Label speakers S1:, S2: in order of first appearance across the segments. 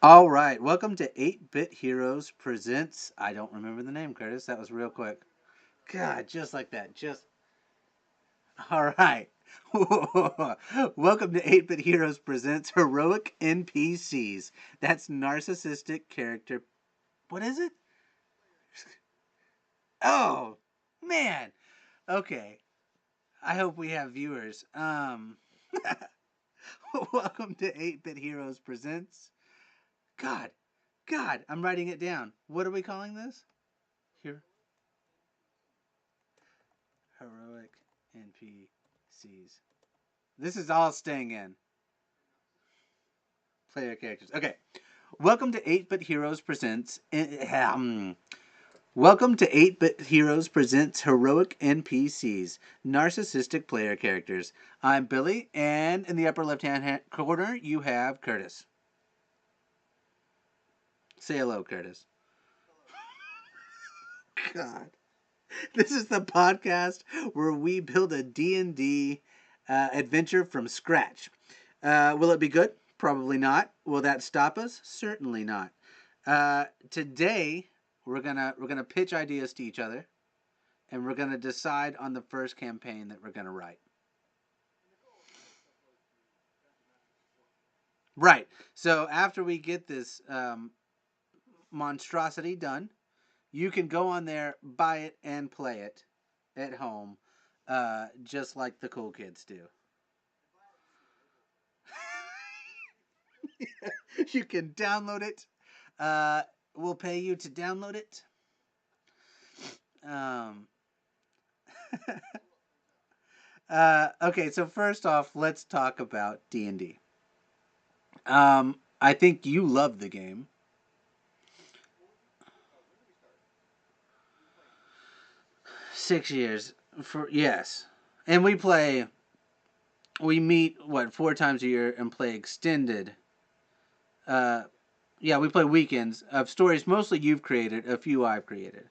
S1: All right, welcome to 8-Bit Heroes Presents. I don't remember the name, Curtis. That was real quick. God, just like that. Just all right. Welcome to 8-Bit Heroes Presents Heroic NPCs. That's narcissistic character. What is it? Oh, man. Okay. I hope we have viewers. Welcome to 8-Bit Heroes Presents. God, God, I'm writing it down. What are we calling this? Here. Heroic NPCs. This is all staying in. Player characters. Okay. Welcome to 8-Bit Heroes Presents. Welcome to 8-Bit Heroes Presents Heroic NPCs, Narcissistic Player Characters. I'm Billy, and in the upper left-hand corner, you have Curtis. Say hello, Curtis. God. This is the podcast where we build a D&D adventure from scratch. Will it be good? Probably not. Will that stop us? Certainly not. Today we're gonna pitch ideas to each other, and we're gonna decide on the first campaign that we're gonna write. Right. So after we get this monstrosity done, you can go on there, buy it, and play it at home, just like the cool kids do. You can download it. Uh, we'll pay you to download it. Um, okay, so first off, let's talk about D&D. I think you love the game. 6 years for yes, and we play. We meet what 4 times a year and play extended. Uh, yeah, we play weekends of stories. Mostly you've created, a few I've created.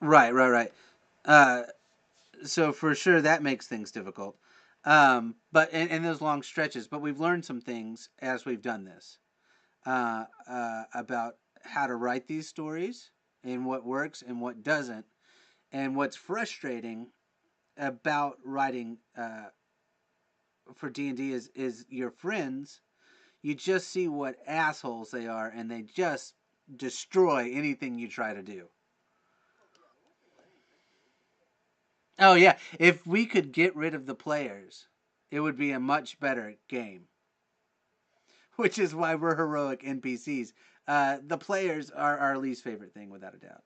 S1: Right, right, right. Uh, so for sure that makes things difficult. But and those long stretches. But we've learned some things as we've done this about how to write these stories and what works and what doesn't. And what's frustrating about writing for D&D is your friends. You just see what assholes they are, and they just destroy anything you try to do. Oh yeah, if we could get rid of the players, it would be a much better game. Which is why we're heroic NPCs. The players are our least favorite thing, without a doubt.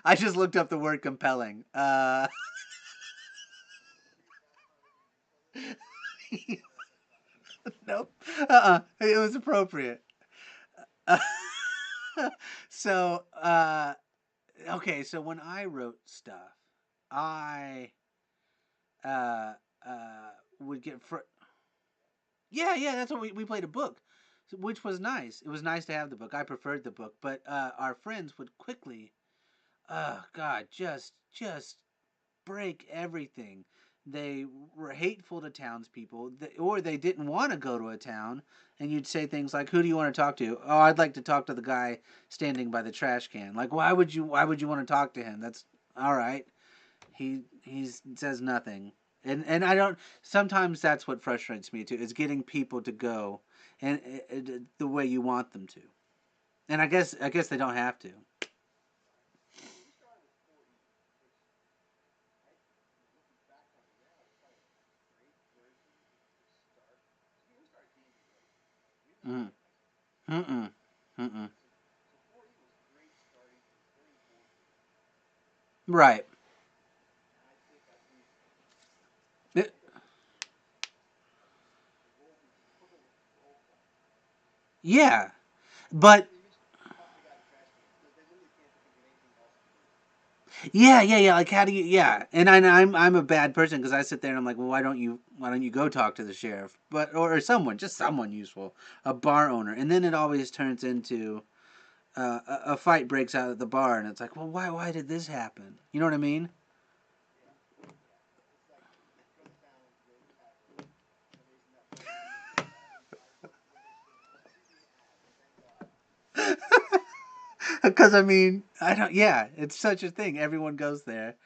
S1: I just looked up the word compelling. Nope. It was appropriate. Uh, so, okay, so when I wrote stuff, I uh, would get yeah, yeah, that's what we played a book, which was nice. It was nice to have the book. I preferred the book, but our friends would quickly, oh God, just break everything. They were hateful to townspeople, or they didn't want to go to a town. And you'd say things like, "Who do you want to talk to?" "Oh, I'd like to talk to the guy standing by the trash can." Like, why would you want to talk to him? That's all right. He says nothing, and I don't. Sometimes that's what frustrates me too, is getting people to go and the way you want them to. And I guess they don't have to. Mm. Mm-mm. Mm-mm. Right. It- yeah, but Yeah, yeah, yeah. Like how do you? Yeah, and I'm a bad person because I sit there and I'm like, well, why don't you go talk to the sheriff, but or someone, just someone useful, a bar owner, and then it always turns into a fight breaks out at the bar, and it's like, well, why did this happen? You know what I mean? Because I mean, I don't. Yeah, it's such a thing. Everyone goes there,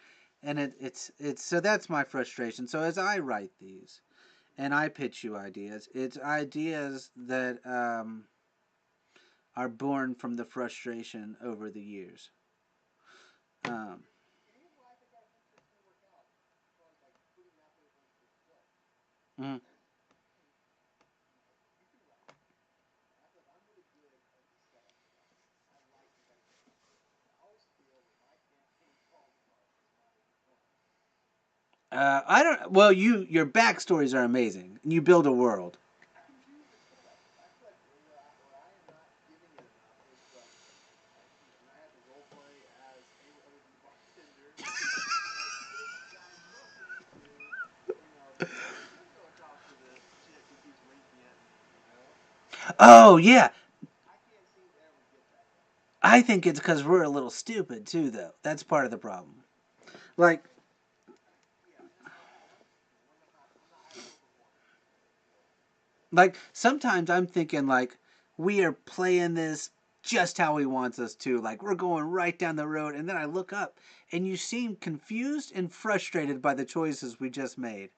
S1: and it's so that's my frustration. So as I write these and I pitch you ideas, it's ideas that are born from the frustration over the years. Um, mm. I don't. Well, your backstories are amazing. You build a world. Oh yeah, I think it's because we're a little stupid too, though. That's part of the problem. Like Like sometimes I'm thinking like we are playing this just how he wants us to. Like we're going right down the road, and then I look up and you seem confused and frustrated by the choices we just made.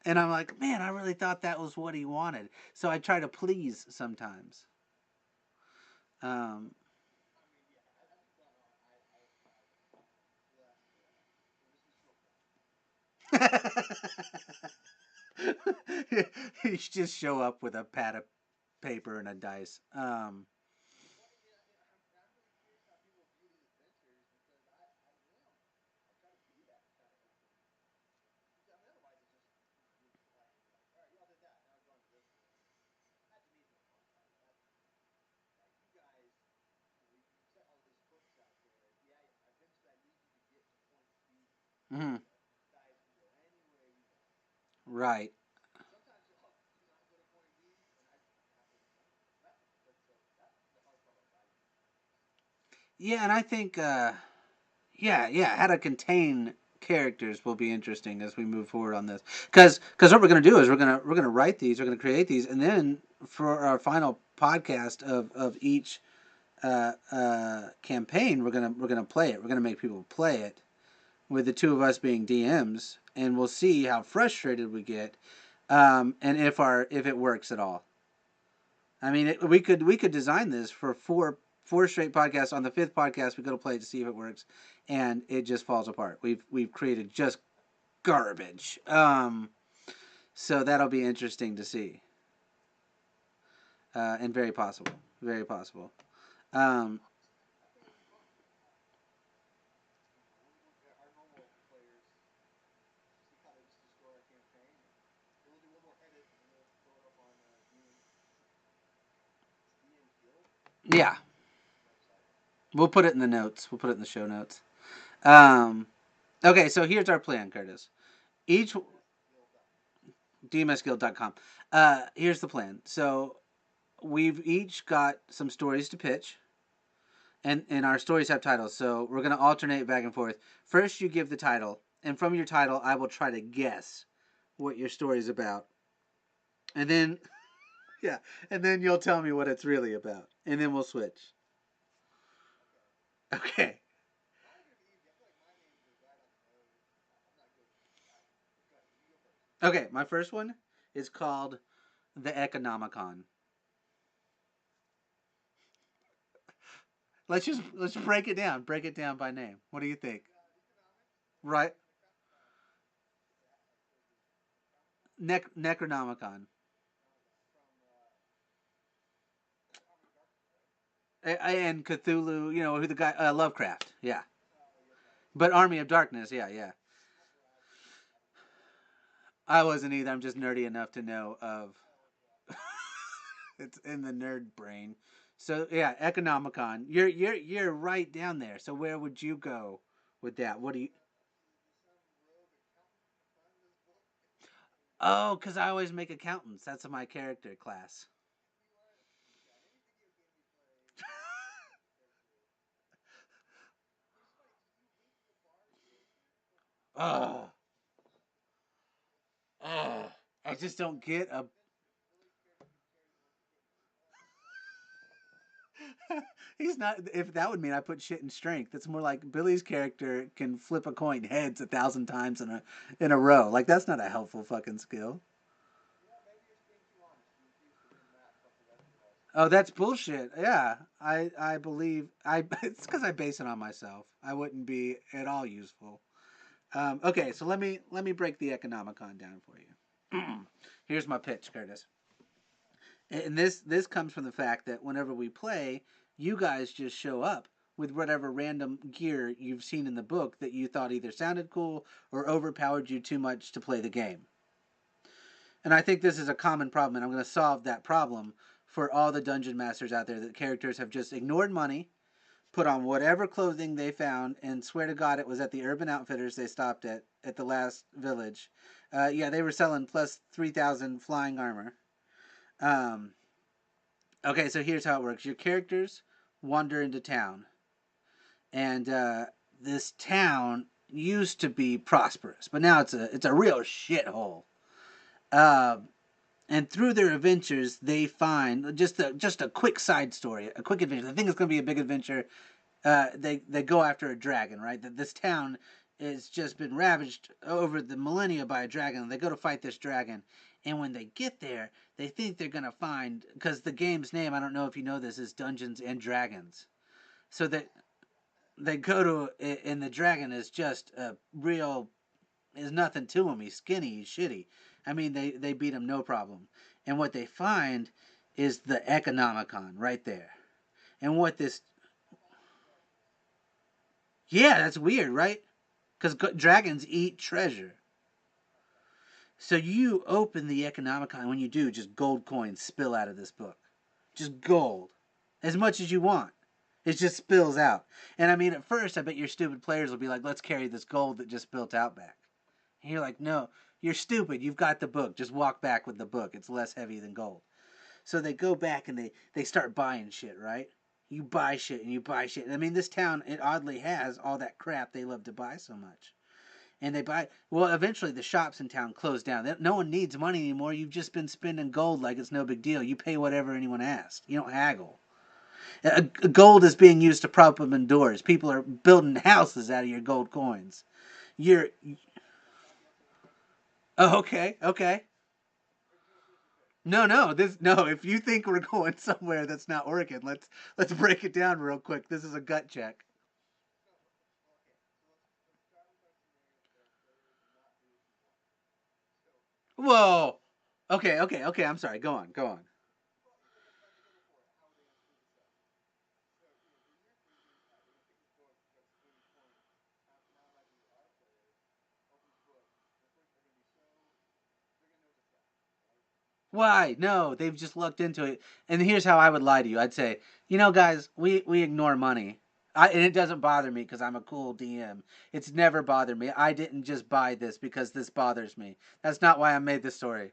S1: And I'm like, man, I really thought that was what he wanted. So I try to please sometimes. Um, you just show up with a pad of paper and a dice. Mhm. Right. Yeah, and I think yeah, yeah, how to contain characters will be interesting as we move forward on this. Because what we're gonna do is we're gonna write these, we're gonna create these, and then for our final podcast of each campaign, we're gonna play it. We're gonna make people play it with the two of us being DMs, and we'll see how frustrated we get, and if it works at all. I mean, we could design this for four straight podcasts. On the fifth podcast, we go to play it to see if it works, and it just falls apart. We've created just garbage. So that'll be interesting to see, and very possible, very possible. Um, yeah, we'll put it in the notes. We'll put it in the show notes. Um, okay, so here's our plan, Curtis. Each dmsguild.com. Here's the plan. So we've each got some stories to pitch, and our stories have titles. So we're gonna alternate back and forth. First, you give the title, and from your title, I will try to guess what your story is about, and then yeah, and then you'll tell me what it's really about, and then we'll switch. Okay. Okay. My first one is called the Economicon. Let's break it down. Break it down by name. What do you think? Right. Necronomicon. And Cthulhu, who the guy Lovecraft, yeah. But Army of Darkness, yeah, yeah. I wasn't either. I'm just nerdy enough to know of it's in the nerd brain. So yeah, Economicon. You're right down there. So where would you go with that? What do you? Oh, because I always make accountants. That's my character class. Oh, oh. I just don't get a. He's not. If that would mean I put shit in strength, it's more like Billy's character can flip a coin heads 1,000 times in a row. Like that's not a helpful fucking skill. Oh, that's bullshit. Yeah, I believe I. It's because I base it on myself. I wouldn't be at all useful. Okay, so let me break the Economicon down for you. Here's my pitch, Curtis. And this comes from the fact that whenever we play, you guys just show up with whatever random gear you've seen in the book that you thought either sounded cool or overpowered you too much to play the game. And I think this is a common problem, and I'm going to solve that problem for all the dungeon masters out there that characters have just ignored money, put on whatever clothing they found, and swear to God it was at the Urban Outfitters they stopped at the last village. Yeah, they were selling plus 3,000 flying armor. Um, okay, so here's how it works: your characters wander into town, and this town used to be prosperous, but now it's a real shithole. Uh, and through their adventures, they find just a quick side story, a quick adventure. I think it's going to be a big adventure. They go after a dragon, right? That this town has just been ravaged over the millennia by a dragon. They go to fight this dragon, and when they get there, they think they're gonna find, because the game's name, I don't know if you know this, is Dungeons and Dragons. So that they go to, and the dragon is just a real, is nothing to him. He's skinny, he's shitty. I mean, they beat him no problem. And what they find is the Economicon right there. And what this, yeah, that's weird, right? Because dragons eat treasure. So you open the Economicon. When you do, just gold coins spill out of this book. Just gold. As much as you want. It just spills out. And I mean, at first, I bet your stupid players will be like, let's carry this gold that just spilt out back. And you're like, no, you're stupid. You've got the book. Just walk back with the book. It's less heavy than gold. So they go back and they start buying shit, right? You buy shit and you buy shit. I mean, this town, it oddly has all that crap they love to buy so much. And they buy, well, eventually the shops in town close down. No one needs money anymore. You've just been spending gold like it's no big deal. You pay whatever anyone asks. You don't haggle. Gold is being used to prop up indoors. People are building houses out of your gold coins. You're, oh, okay, okay. No. This no. If you think we're going somewhere that's not working, let's break it down real quick. This is a gut check. Whoa. Okay. I'm sorry. Go on. Go on. Why? No, they've just looked into it. And here's how I would lie to you. I'd say, guys, we ignore money. And it doesn't bother me because I'm a cool DM. It's never bothered me. I didn't just buy this because this bothers me. That's not why I made this story.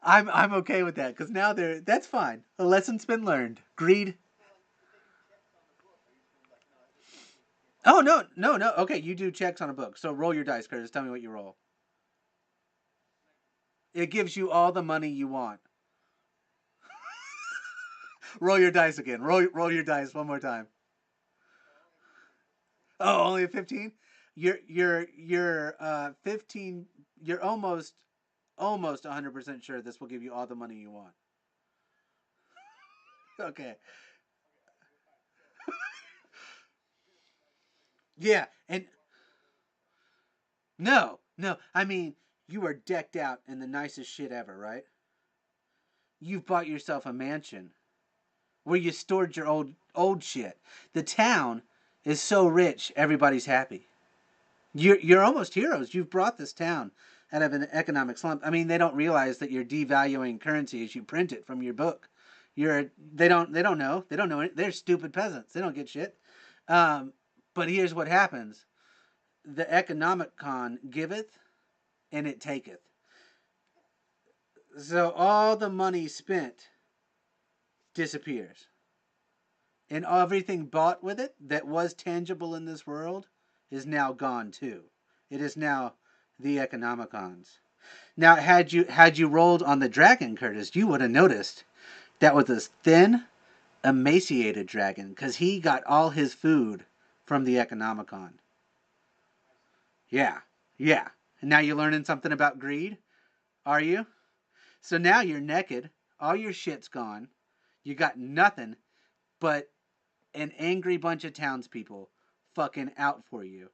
S1: I'm okay with that because now that's fine. A lesson's been learned. Greed. Oh no. Okay, you do checks on a book. So roll your dice, Curtis. Tell me what you roll. It gives you all the money you want. Roll your dice again. Roll your dice one more time. Oh, only a 15? You're 15, you're almost 100% sure this will give you all the money you want. Okay. Yeah, and no. I mean, you are decked out in the nicest shit ever, right? You've bought yourself a mansion. where you stored your old shit. The town is so rich, everybody's happy. You're almost heroes. You've brought this town out of an economic slump. I mean, they don't realize that you're devaluing currency as you print it from your book. They don't know. They don't know it. They're stupid peasants. They don't get shit. Um, but here's what happens: the economic con giveth, and it taketh. So all the money spent disappears, and everything bought with it that was tangible in this world is now gone too. It is now the economicons. Now, had you rolled on the dragon, Curtis, you would have noticed that was a thin, emaciated dragon because he got all his food from the economicon. Yeah, yeah. And now you're learning something about greed, are you? So now you're naked, all your shit's gone, you got nothing but an angry bunch of townspeople fucking out for you.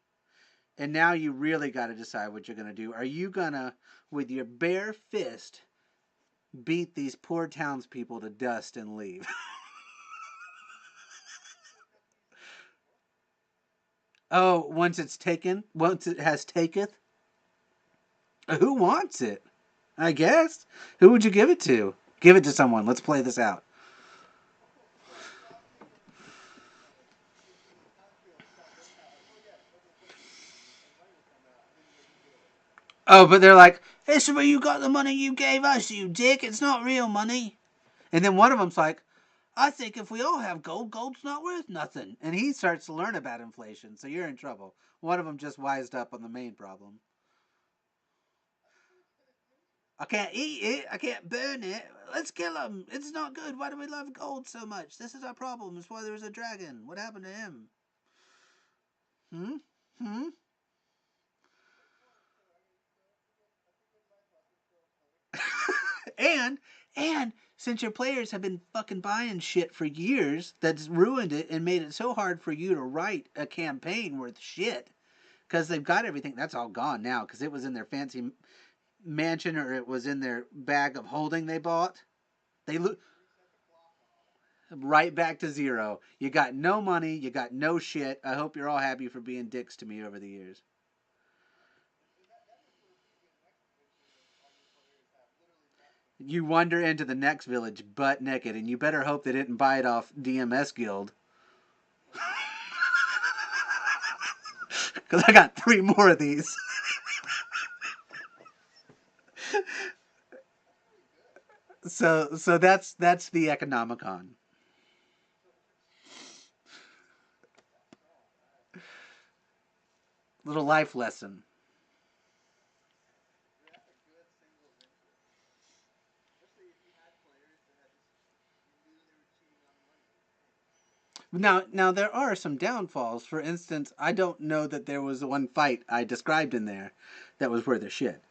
S1: And now you really got to decide what you're going to do. Are you going to, with your bare fist, beat these poor townspeople to dust and leave? Oh, once it has taketh? Who wants it? I guess. Who would you give it to? Give it to someone. Let's play this out. Oh, but they're like, it's where you got the money you gave us, you dick. It's not real money. And then one of them's like, I think if we all have gold, gold's not worth nothing. And he starts to learn about inflation, so you're in trouble. One of them just wised up on the main problem. I can't eat it. I can't burn it. Let's kill him. It's not good. Why do we love gold so much? This is our problem. It's why there's a dragon. What happened to him? Hmm? Hmm? and and since your players have been fucking buying shit for years, that's ruined it and made it so hard for you to write a campaign worth shit. Because they've got everything. That's all gone now because it was in their fancy mansion or it was in their bag of holding they bought. They look right back to zero. You got no money. You got no shit. I hope you're all happy for being dicks to me over the years. You wander into the next village butt naked, and you better hope they didn't buy it off DMS Guild. Because I got three more of these. So that's the Economicon. Little life lesson. Now there are some downfalls. For instance, I don't know that there was one fight I described in there that was worth a shit.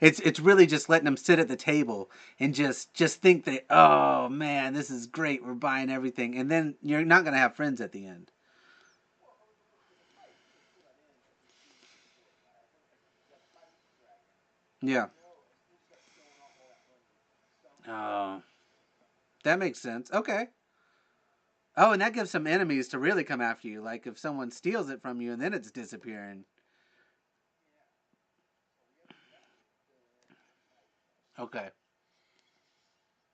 S1: It's really just letting them sit at the table and just think that, oh man, this is great. We're buying everything, and then you're not gonna have friends at the end. Yeah. Oh, that makes sense. Okay. Oh, and that gives some enemies to really come after you. Like if someone steals it from you and then it's disappearing. Okay.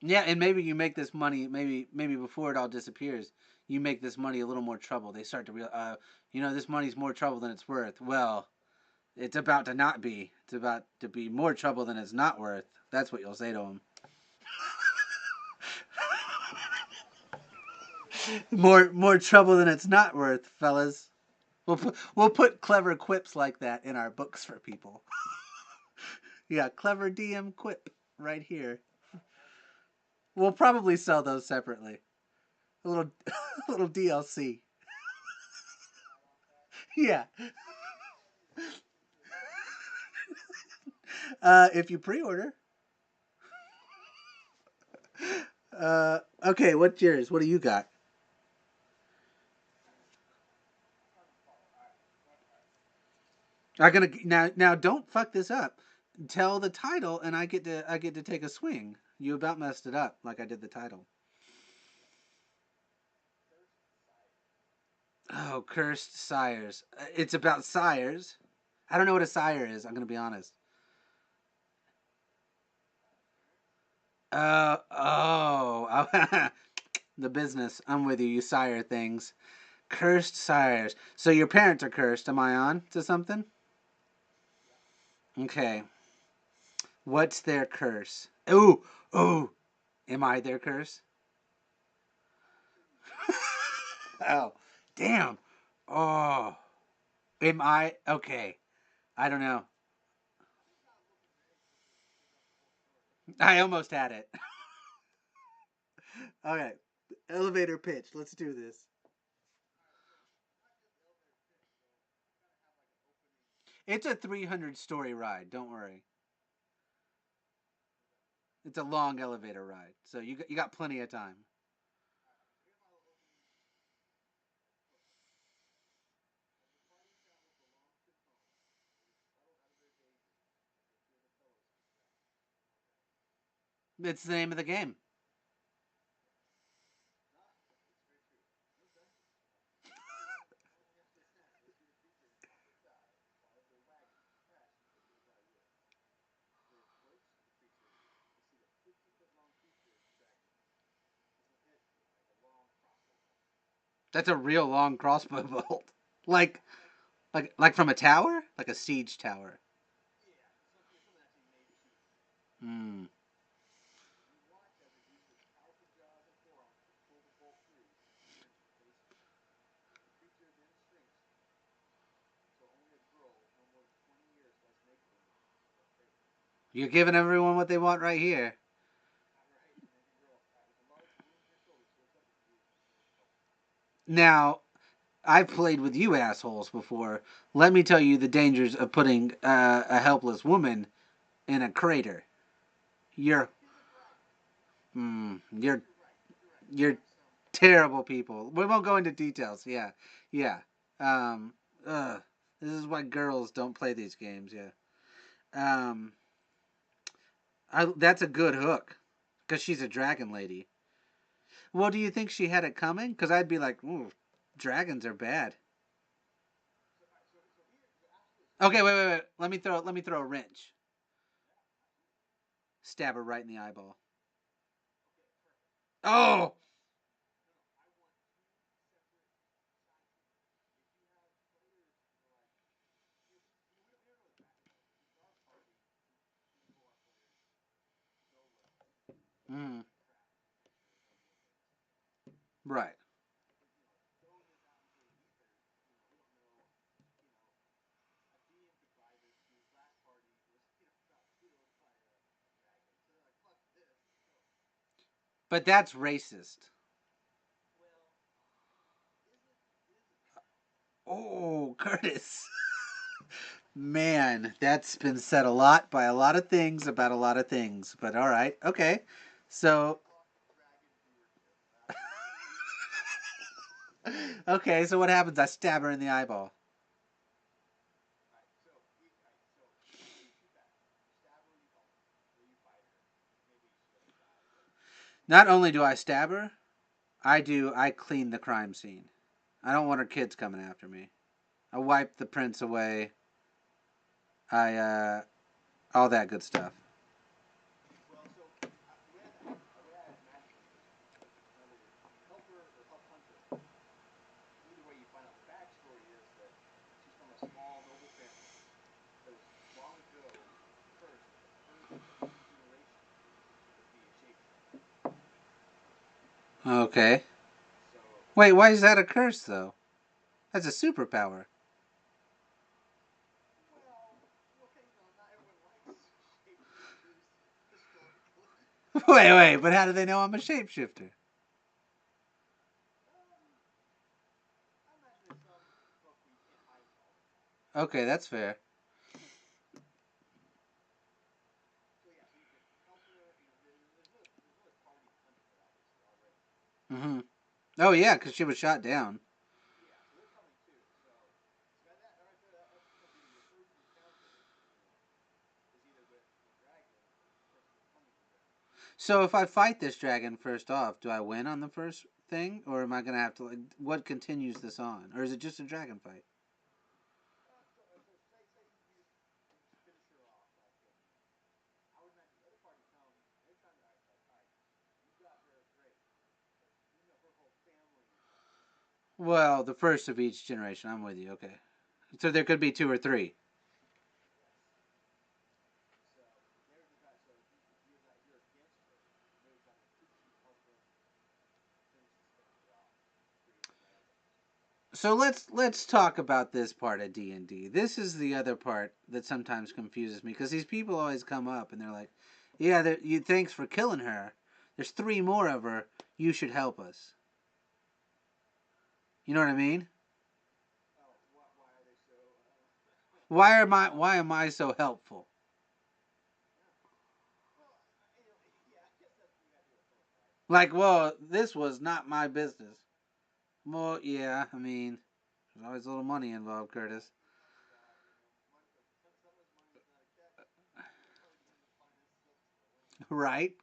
S1: Yeah, and maybe you make this money. Maybe before it all disappears, you make this money a little more trouble. They start to real. This money's more trouble than it's worth. Well, it's about to not be. It's about to be more trouble than it's not worth. That's what you'll say to them. More trouble than it's not worth, fellas. We'll put clever quips like that in our books for people. Yeah, clever DM quip right here. We'll probably sell those separately. A little a little DLC. Yeah. If you pre-order. Okay, what's yours? What do you got? I'm gonna now. Now, don't fuck this up. Tell the title, and I get to take a swing. You about messed it up, like I did the title. Oh, cursed sires. It's about sires. I don't know what a sire is. I'm gonna be honest. Oh, the business. I'm with you. You sire things. Cursed sires. So your parents are cursed. Am I on to something? Okay. What's their curse? Ooh, ooh. Am I their curse? Oh, damn. Oh, am I? Okay. I don't know. I almost had it. Okay. Elevator pitch. Let's do this. It's a 300-story ride. Don't worry. It's a long elevator ride. So you got plenty of time. It's the name of the game. That's a real long crossbow bolt. like like from a tower? Like a siege tower. Hmm. You're giving everyone what they want right here. Now, I've played with you assholes before. Let me tell you the dangers of putting a helpless woman in a crater. You're, you're, you're terrible people. We won't go into details. Yeah, yeah. Um, ugh. This is why girls don't play these games. Yeah. Um, that's a good hook, because she's a dragon lady. Well, do you think she had it coming? Because I'd be like, ooh, dragons are bad. Okay, wait. Let me throw a wrench. Stab her right in the eyeball. Oh. Mm, right. But that's racist. Oh, Curtis. Man, that's been said a lot by a lot of things about a lot of things. But all right, okay. So, okay, so what happens? I stab her in the eyeball. Not only do I stab her, I clean the crime scene. I don't want her kids coming after me. I wipe the prints away. All that good stuff. Okay. Wait, why is that a curse though? That's a superpower. Wait, but how do they know I'm a shapeshifter? Okay, that's fair. Mm-hmm. Oh yeah, because she was shot down. So if I fight this dragon first off, do I win on the first thing, or am I gonna have to like what continues this on, or is it just a dragon fight? Well, the first of each generation. I'm with you. Okay, so there could be two or three. So let's talk about this part of D&D. This is the other part that sometimes confuses me because these people always come up and they're like, "Yeah, you thanks for killing her. There's three more of her. You should help us." You know what I mean? Why am I so helpful? Like, well, this was not my business. Well, yeah, I mean, there's always a little money involved, Curtis. Right?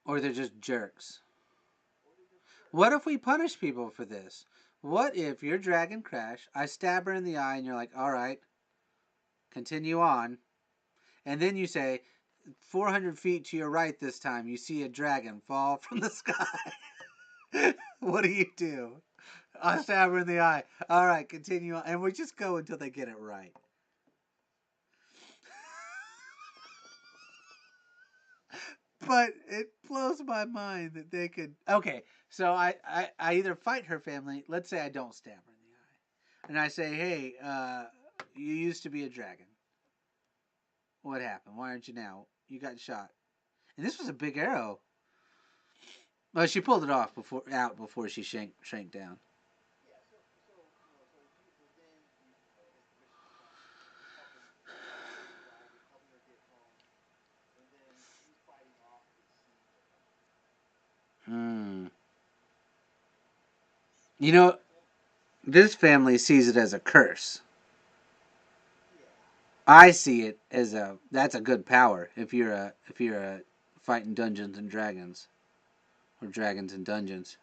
S1: Or they're just jerks. What if we punish people for this? What if your dragon crash, I stab her in the eye, and you're like, all right, continue on. And then you say, 400 feet to your right this time, you see a dragon fall from the sky. What do you do? I stab her in the eye. All right, continue on. And we just go until they get it right. But it blows my mind that they could. Okay, so I either fight her family. Let's say I don't stab her in the eye, and I say, hey, you used to be a dragon. What happened? Why aren't you now? You got shot, and this was a big arrow. Well, she pulled it off before she shrank down. Hmm. You know, this family sees it as a curse. I see it as that's a good power if you're a fighting Dungeons and Dragons or Dragons and Dungeons.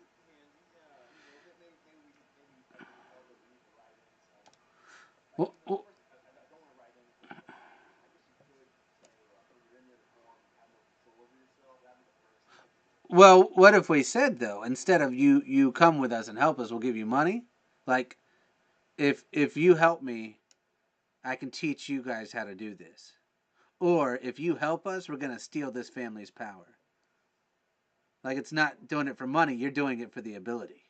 S1: Well, well, what if we said though, instead of you come with us and help us, we'll give you money? Like if you help me, I can teach you guys how to do this. Or if you help us, we're gonna steal this family's power. Like it's not doing it for money, you're doing it for the ability.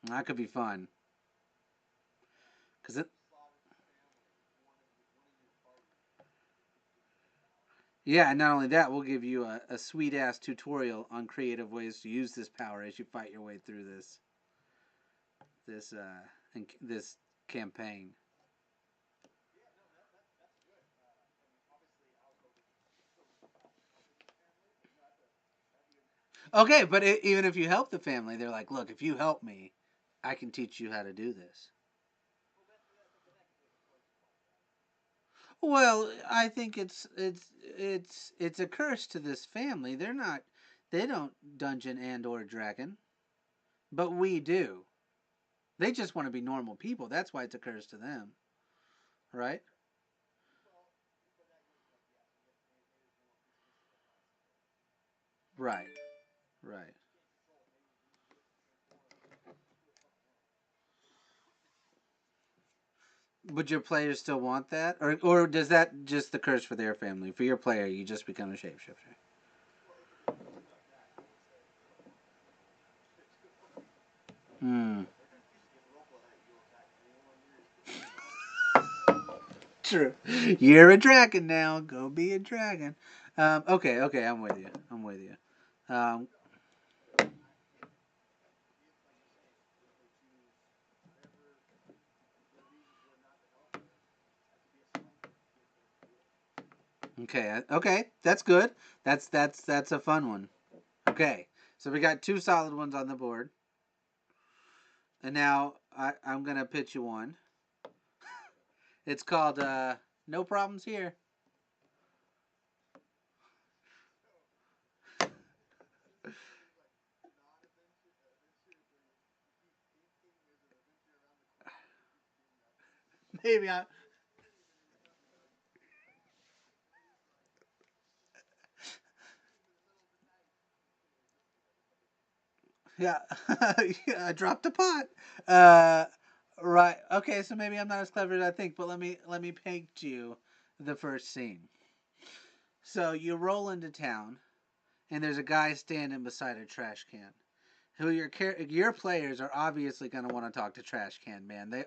S1: That could be fun. Cause it, yeah, and not only that, we'll give you a sweet ass tutorial on creative ways to use this power as you fight your way through this campaign. Okay, but even if you help the family, they're like, look, if you help me, I can teach you how to do this. Well, I think it's a curse to this family. They don't dungeon and or dragon, but we do. They just want to be normal people. That's why it's a curse to them, right? Right, right. Would your players still want that, or does that just the curse for their family? For your player, you just become a shapeshifter. Hmm. True. You're a dragon now. Go be a dragon. Okay, okay, I'm with you. I'm with you. Um, Okay. Okay. That's good. That's a fun one. Okay. So we got two solid ones on the board, and now I'm gonna pitch you one. It's called "No Problems Here." Maybe I. Yeah. Yeah, I dropped a pot. Uh, right. Okay. So maybe I'm not as clever as I think, but let me paint you the first scene. So you roll into town, and there's a guy standing beside a trash can. Who your players are obviously going to want to talk to Trash Can Man. They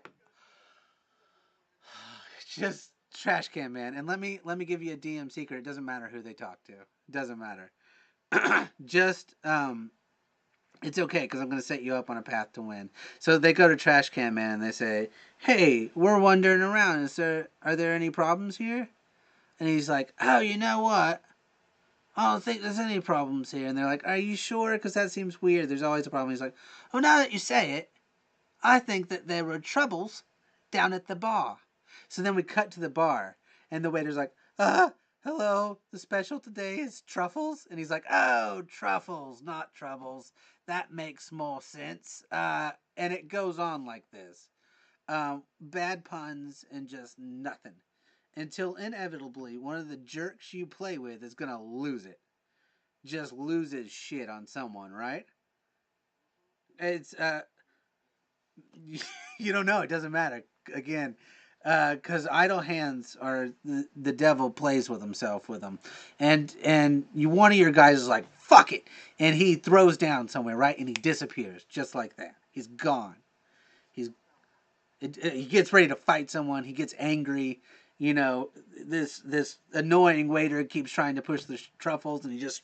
S1: just Trash Can Man. And let me give you a DM secret. It doesn't matter who they talk to. It doesn't matter. Just it's okay because I'm going to set you up on a path to win. So they go to Trash Can Man and they say, "Hey, we're wandering around. Are there any problems here?" And he's like, "Oh, you know what? I don't think there's any problems here." And they're like, "Are you sure? Because that seems weird. There's always a problem." He's like, "Oh, now that you say it, I think that there were troubles down at the bar." So then we cut to the bar, and the waiter's like, hello, the special today is truffles. And he's like, "Oh, truffles, not troubles. That makes more sense." And it goes on like this. Bad puns and just nothing. Until inevitably, one of the jerks you play with is going to lose it. Just loses shit on someone, right? It's you don't know. It doesn't matter. Again, because idle hands are the devil plays with himself with them, and one of your guys is like fuck it, and he throws down somewhere, right, and he disappears just like that. He's gone. He's he gets ready to fight someone. He gets angry. You know, this annoying waiter keeps trying to push the truffles, and he just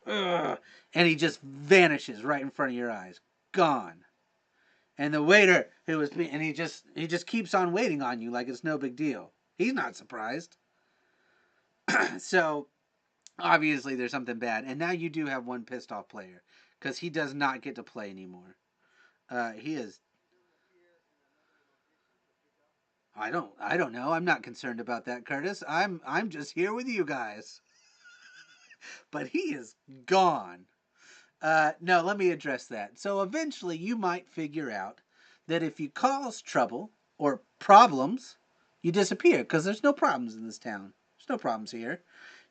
S1: and he just vanishes right in front of your eyes, gone. And the waiter who was and he just keeps on waiting on you like it's no big deal. He's not surprised. So obviously there's something bad, and now you do have one pissed off player because he does not get to play anymore. He is. I don't know. I'm not concerned about that, Curtis. I'm just here with you guys. But he is gone. No, let me address that. So eventually you might figure out that if you cause trouble or problems, you disappear because there's no problems in this town. There's no problems here.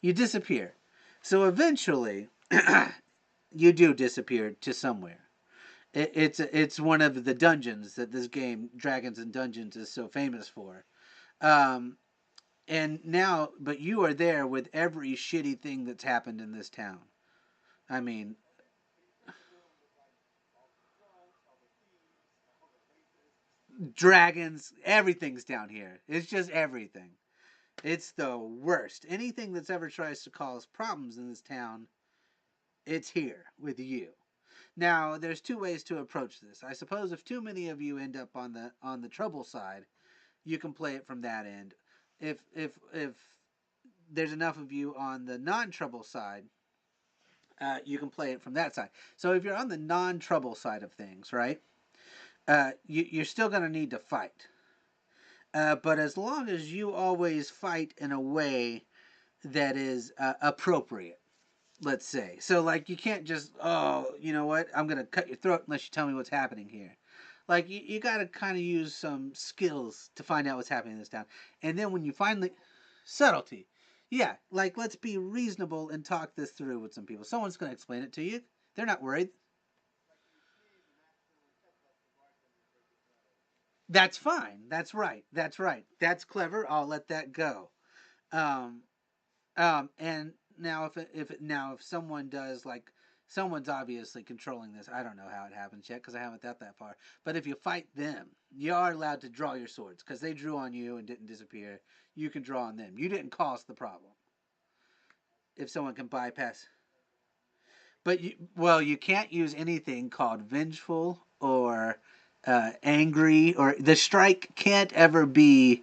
S1: You disappear. So eventually you do disappear to somewhere. It's one of the dungeons that this game, Dragons and Dungeons, is so famous for. Um, and now, but you are there with every shitty thing that's happened in this town. I mean, dragons, everything's down here. It's just everything. It's the worst. Anything that's ever tries to cause problems in this town, it's here with you. Now, there's two ways to approach this. I suppose if too many of you end up on the trouble side, you can play it from that end. If there's enough of you on the non-trouble side, you can play it from that side. So if you're on the non-trouble side of things, right, you're still going to need to fight. But as long as you always fight in a way that is appropriate, let's say. So, like, you can't just, oh, you know what, I'm going to cut your throat unless you tell me what's happening here. Like, you got to kind of use some skills to find out what's happening in this town. And then when you finally, subtlety. Yeah, like, let's be reasonable and talk this through with some people. Someone's going to explain it to you. They're not worried. That's fine. That's right. That's right. That's clever. I'll let that go. Um, and now if someone does like someone's obviously controlling this. I don't know how it happens yet because I haven't got that far. But if you fight them, you are allowed to draw your swords because they drew on you and didn't disappear. You can draw on them. You didn't cause the problem. If someone can bypass, but you can't use anything called vengeful or angry, or the strike can't ever be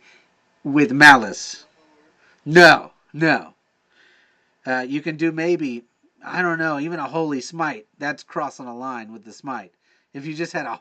S1: with malice. No, no. You can do maybe, I don't know, even a holy smite. That's crossing a line with the smite. If you just had a